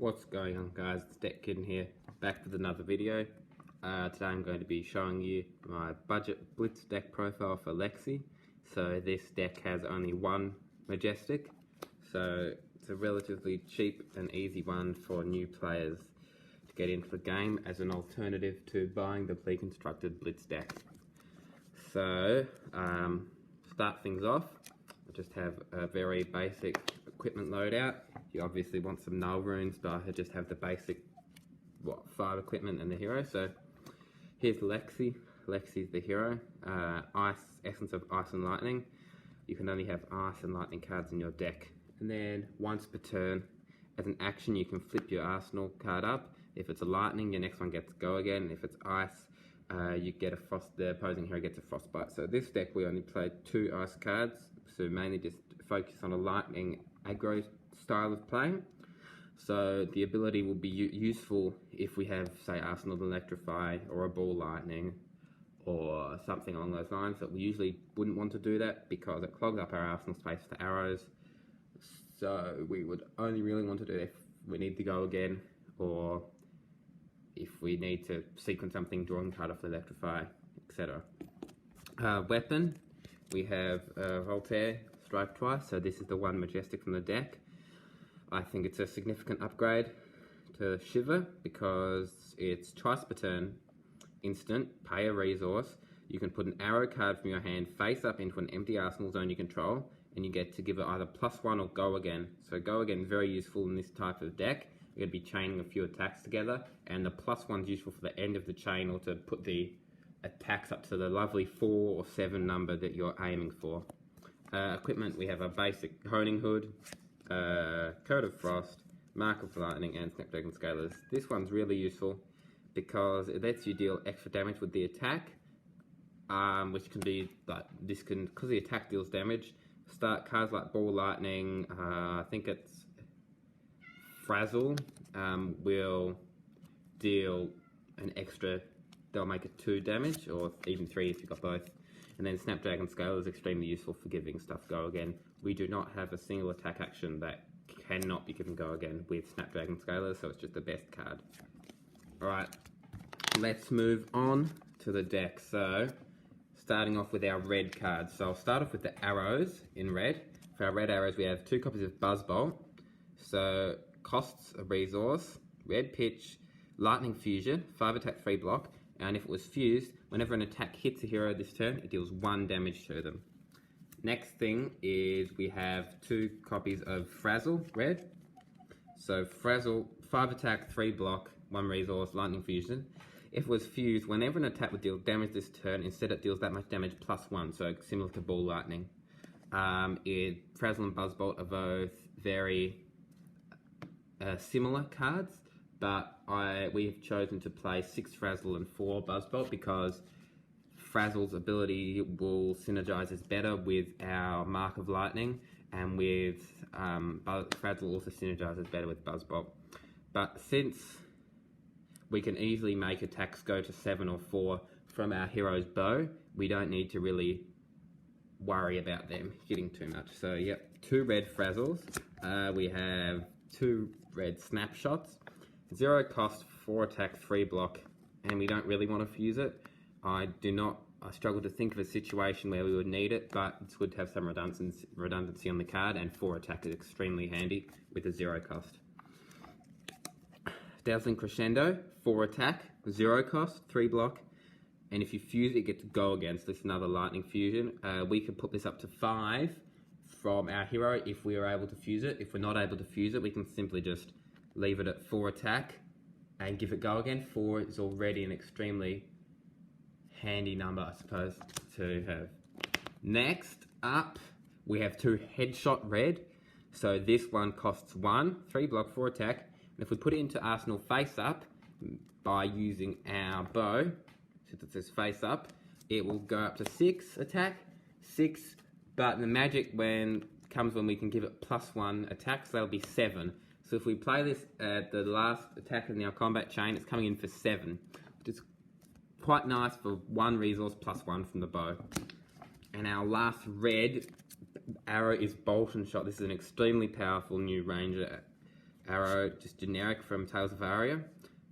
What's going on, guys? It's Deck Kid here, back with another video. Today I'm going to be showing you my budget Blitz deck profile for Lexi. So this deck has only one Majestic, so it's a relatively cheap and easy one for new players to get into the game as an alternative to buying the pre-constructed Blitz deck. So, start things off, I just have a very basic equipment loadout. You obviously want some null runes, but I just have the basic 5 equipment and the hero. So here's Lexi. Lexi's the hero. Essence of Ice and Lightning. You can only have Ice and Lightning cards in your deck. And then once per turn, as an action, you can flip your Arsenal card up. If it's a Lightning, your next one gets to go again. If it's Ice, you get a frost. The opposing hero gets a Frostbite. So this deck we only played 2 Ice cards, so mainly just focus on a Lightning aggro style of playing. So the ability will be useful if we have, say, Arsenal Electrify or a Ball Lightning or something along those lines, that we usually wouldn't want to do that because it clogs up our Arsenal space for arrows. So we would only really want to do it if we need to go again, or if we need to sequence something, draw a card off the Electrify, etc. Weapon, we have Voltaire, Strike Twice, so this is the one Majestic from the deck. I think it's a significant upgrade to Shiver because it's twice per turn, instant, pay a resource. You can put an arrow card from your hand face up into an empty Arsenal zone you control, and you get to give it either +1 or go again. So go again is very useful in this type of deck. You're going to be chaining a few attacks together, and the +1 is useful for the end of the chain or to put the attacks up to the lovely 4 or 7 number that you're aiming for. Equipment, we have a basic Honing Hood, Code of Frost, Mark of Lightning, and Snapdragon Scalers. This one's really useful because it lets you deal extra damage with the attack, which can be like this can, because the attack deals damage. Start cards like Ball Lightning, I think it's Frazzle, will deal an extra. They'll make it 2 damage, or even 3 if you've got both. And then Snapdragon Scaler is extremely useful for giving stuff go again. We do not have a single attack action that cannot be given go again with Snapdragon Scaler, so it's just the best card. Alright, let's move on to the deck. So, starting off with our red cards. So I'll start off with the arrows in red. For our red arrows, we have 2 copies of Buzzbolt. So, costs a resource, red pitch, lightning fusion, 5 attack, 3 block. And if it was fused, whenever an attack hits a hero this turn, it deals 1 damage to them. Next thing is we have 2 copies of Frazzle, red. So Frazzle, 5 attack, 3 block, 1 resource, lightning fusion. If it was fused, whenever an attack would deal damage this turn, instead it deals that much damage +1, so similar to Ball Lightning. Frazzle and Buzzbolt are both very similar cards, but we've chosen to play 6 Frazzle and 4 Buzzbolt because Frazzle's ability will synergize us better with our Mark of Lightning, and with Frazzle also synergizes better with Buzzbolt. But since we can easily make attacks go to 7 or 4 from our hero's bow, we don't need to really worry about them hitting too much. So yep, 2 red Frazzles. We have 2 red Snapshots. 0 cost, 4 attack, 3 block, and we don't really want to fuse it. I struggle to think of a situation where we would need it, but it's good to have some redundancy on the card, and 4 attack is extremely handy with a 0 cost. Dazzling Crescendo, 4 attack, 0 cost, 3 block, and if you fuse it, you get to go again, so this is another lightning fusion. We could put this up to 5 from our hero if we are able to fuse it. If we're not able to fuse it, we can simply just leave it at 4 attack and give it go again. 4 is already an extremely handy number, I suppose, to have. Next up, we have 2 Headshot red. So this one costs 1, 3 block, 4 attack. And if we put it into Arsenal face up by using our bow, since it says face up, it will go up to 6 attack, 6, but the magic comes when we can give it +1 attack, so that'll be 7. So if we play this at the last attack in our combat chain, it's coming in for 7, which is quite nice for 1 resource +1 from the bow. And our last red arrow is Bolton Shot. This is an extremely powerful new ranger Arrow, just generic from Tales of Aria.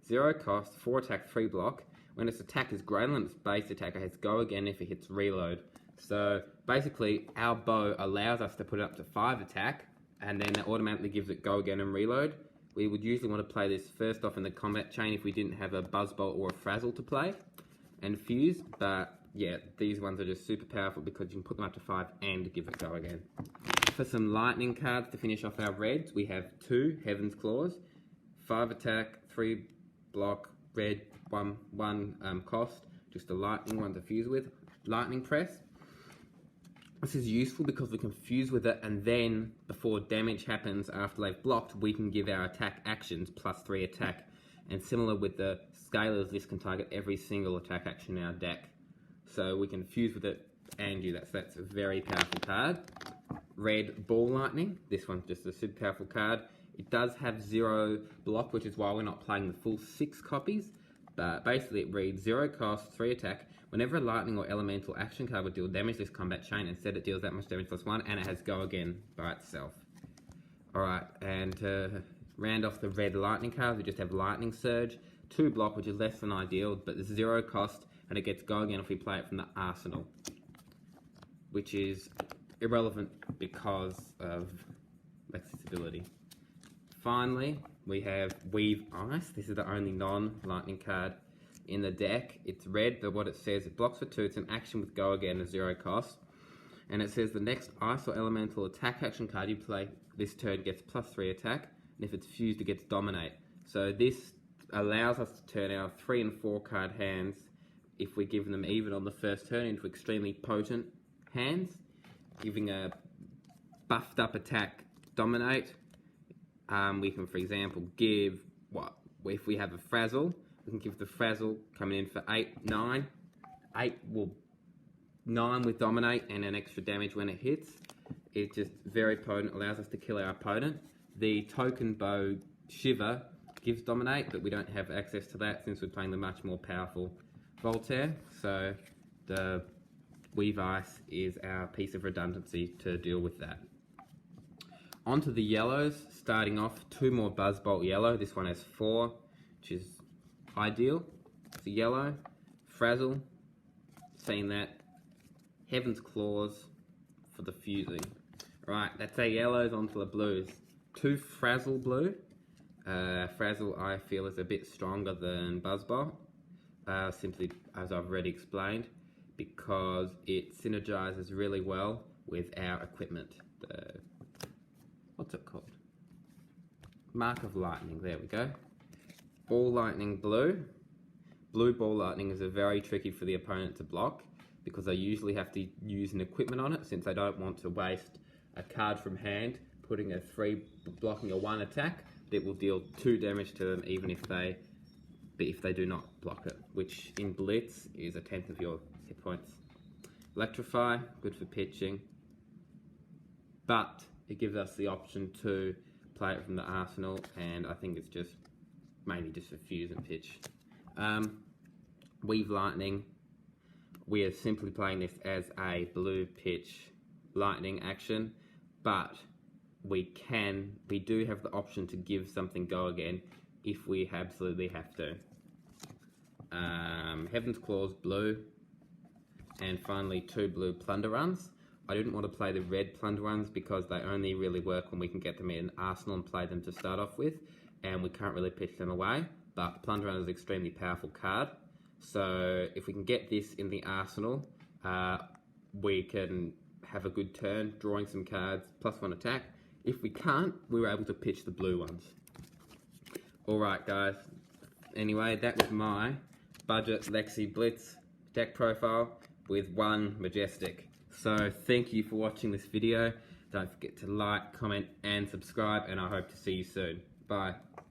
0 cost, 4 attack, 3 block. When its attack is greater than its base attack, it has go again if it hits reload. So basically, our bow allows us to put it up to 5 attack, and then it automatically gives it go again and reload. We would usually want to play this first off in the combat chain if we didn't have a Buzzbolt or a Frazzle to play and fuse, but yeah, these ones are just super powerful because you can put them up to 5 and give it go again. For some lightning cards to finish off our reds, we have 2 Heaven's Claws, 5 attack, 3 block, red, 1 cost, just a lightning one to fuse with. Lightning Press. This is useful because we can fuse with it, and then before damage happens after they've blocked, we can give our attack actions plus 3 attack. And similar with the Scalers, this can target every single attack action in our deck. So we can fuse with it and do that. So that's a very powerful card. Red Ball Lightning. This one's just a super powerful card. It does have 0 block, which is why we're not playing the full 6 copies. But basically it reads 0 cost, 3 attack. Whenever a lightning or elemental action card would deal damage this combat chain, instead it deals that much damage plus 1, and it has go again by itself. Alright, and to round off the red lightning cards, we just have Lightning Surge, 2 block, which is less than ideal, but it's 0 cost, and it gets go again if we play it from the arsenal, which is irrelevant because of Lexi's ability. Finally, we have Weave Ice. This is the only non-lightning card in the deck. It's red, but what it says, it blocks for 2, it's an action with go again, a 0 cost. And it says the next ice or elemental attack action card you play this turn gets plus 3 attack, and if it's fused it gets dominate. So this allows us to turn our 3 and 4 card hands, if we give them even on the first turn, into extremely potent hands, giving a buffed up attack dominate. We can, for example, give, if we have a Frazzle, we can give the Frazzle coming in for 8, 9. 8 will 9 with dominate and an extra damage when it hits. It's just very potent, allows us to kill our opponent. The token bow Shiver gives dominate, but we don't have access to that since we're playing the much more powerful Voltaire. So the Weave Ice is our piece of redundancy to deal with that. Onto the yellows, starting off 2 more Buzzbolt yellow. This one has 4, which is ideal. It's a yellow, Frazzle, seeing that, Heaven's Claws for the fusing. Right, that's our yellows onto the blues. 2 Frazzle blue. Frazzle I feel is a bit stronger than Buzzbolt, simply as I've already explained, because it synergizes really well with our equipment. What's it called? Mark of Lightning, there we go. Ball Lightning blue. Blue Ball Lightning is very tricky for the opponent to block because they usually have to use an equipment on it since they don't want to waste a card from hand, putting a 3 blocking a 1 attack. It will deal 2 damage to them even if they do not block it, which in Blitz is a 10th of your hit points. Electrify, good for pitching, but it gives us the option to play it from the arsenal, and I think it's just mainly just for fuse and pitch. Weave Lightning, we are simply playing this as a blue pitch lightning action, but we do have the option to give something go again if we absolutely have to. Heaven's Claws blue, and finally 2 blue Plunder Runs. I didn't want to play the red Plunder Runs because they only really work when we can get them in arsenal and play them to start off with, and we can't really pitch them away, but Plunder Run is an extremely powerful card. So if we can get this in the arsenal, we can have a good turn, drawing some cards, plus 1 attack. If we can't, we were able to pitch the blue ones. Alright guys, anyway, that was my budget Lexi Blitz deck profile with 1 Majestic. So thank you for watching this video. Don't forget to like, comment and subscribe, and I hope to see you soon. Bye.